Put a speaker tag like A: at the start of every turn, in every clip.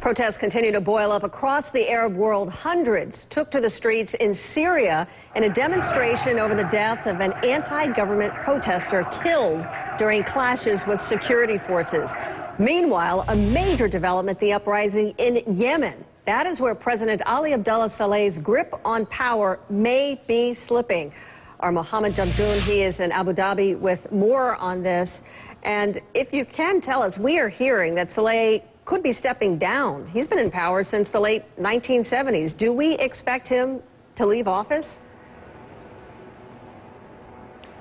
A: Protests continue to boil up across the Arab world. Hundreds took to the streets in Syria in a demonstration over the death of an anti-government protester killed during clashes with security forces. Meanwhile, a major development, the uprising in Yemen. That is where President Ali Abdullah Saleh's grip on power may be slipping. Our Mohammed Jamjoon, he is in Abu Dhabi with more on this. And if you can tell us, we are hearing that Saleh could be stepping down. He's been in power since the late 1970s. Do we expect him to leave office?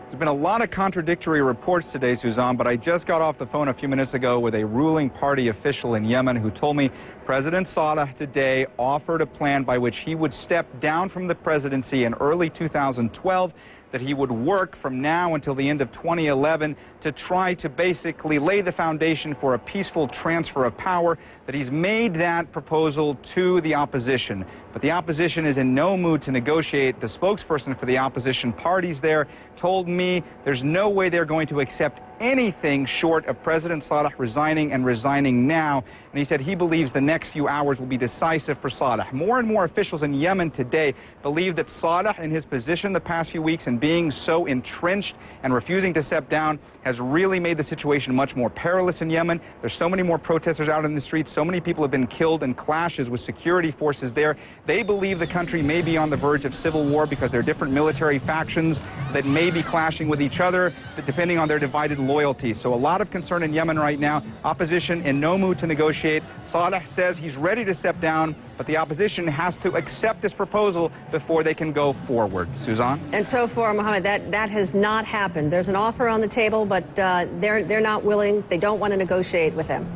B: There's been a lot of contradictory reports today, Suzanne, but I just got off the phone a few minutes ago with a ruling party official in Yemen who told me President Saleh today offered a plan by which he would step down from the presidency in early 2012, that he would work from now until the end of 2011 to try to basically lay the foundation for a peaceful transfer of power, that he's made that proposal to the opposition. But the opposition is in no mood to negotiate. The spokesperson for the opposition parties there told me there's no way they're going to accept anything short of President Saleh resigning and resigning now. And he said he believes the next few hours will be decisive for Saleh. More and more officials in Yemen today believe that Saleh, in his position the past few weeks and being so entrenched and refusing to step down, has really made the situation much more perilous in Yemen. There's so many more protesters out in the streets. So many people have been killed in clashes with security forces there. They believe the country may be on the verge of civil war because there are different military factions that may be clashing with each other, depending on their divided loyalty. So a lot of concern in Yemen right now. Opposition in no mood to negotiate. Saleh says he's ready to step down, but the opposition has to accept this proposal before they can go forward. Suzanne?
A: And so far, Mohammed, that has not happened. There's an offer on the table, but they're not willing. They don't want to negotiate with him.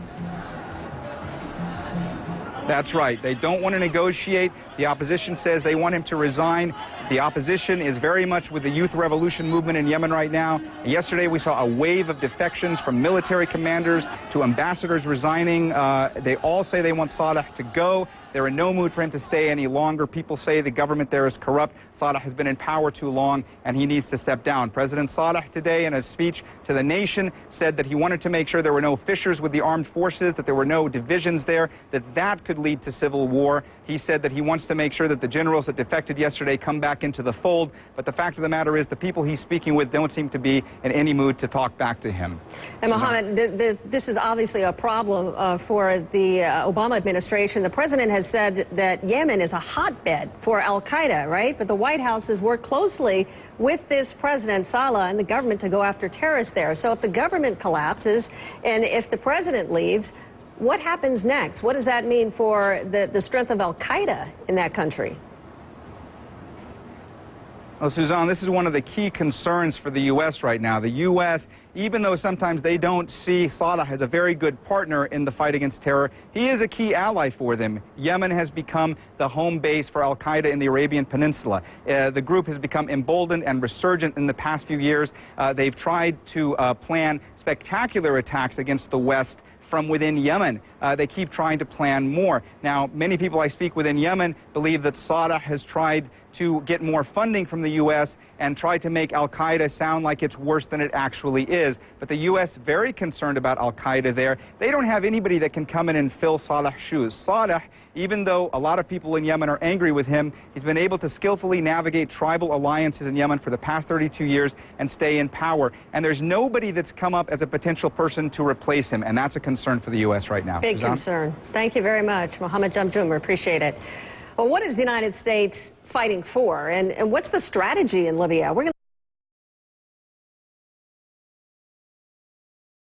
B: That's right. They don't want to negotiate. The opposition says they want him to resign. The opposition is very much with the youth revolution movement in Yemen right now. Yesterday, we saw a wave of defections from military commanders to ambassadors resigning. They all say they want Saleh to go. They're in no mood for him to stay any longer. People say the government there is corrupt. Saleh has been in power too long, and he needs to step down. President Saleh today, in a speech to the nation, said that he wanted to make sure there were no fissures with the armed forces, that there were no divisions there, that could lead to civil war. He said that he wants to make sure that the generals that defected yesterday come back into the fold. But the fact of the matter is the people he's speaking with don't seem to be in any mood to talk back to him.
A: And Mohammed, this is obviously a problem for the Obama administration. The president has said that Yemen is a hotbed for al-Qaeda, right? But the White House has worked closely with this President Saleh and the government to go after terrorists there. So if the government collapses and if the president leaves, what happens next? What does that mean for the strength of al-Qaeda in that country?
B: Well, Suzanne, this is one of the key concerns for the U.S. right now. The U.S., even though sometimes they don't see Saleh as a very good partner in the fight against terror, he is a key ally for them. Yemen has become the home base for al-Qaeda in the Arabian Peninsula. The group has become emboldened and resurgent in the past few years. They've tried to plan spectacular attacks against the West from within Yemen. They keep trying to plan more. Now, many people I speak with in Yemen believe that Saleh has tried to get more funding from the U.S. and try to make al-Qaeda sound like it's worse than it actually is. But the U.S. very concerned about al-Qaeda there. They don't have anybody that can come in and fill Saleh's shoes. Saleh, even though a lot of people in Yemen are angry with him, he's been able to skillfully navigate tribal alliances in Yemen for the past 32 years and stay in power. And there's nobody that's come up as a potential person to replace him, and that's a concern for the U.S. right now.
A: Big concern. Thank you very much, Mohammed Jamjoon. We appreciate it. Well, what is the United States fighting for, and what's the strategy in Libya? We're going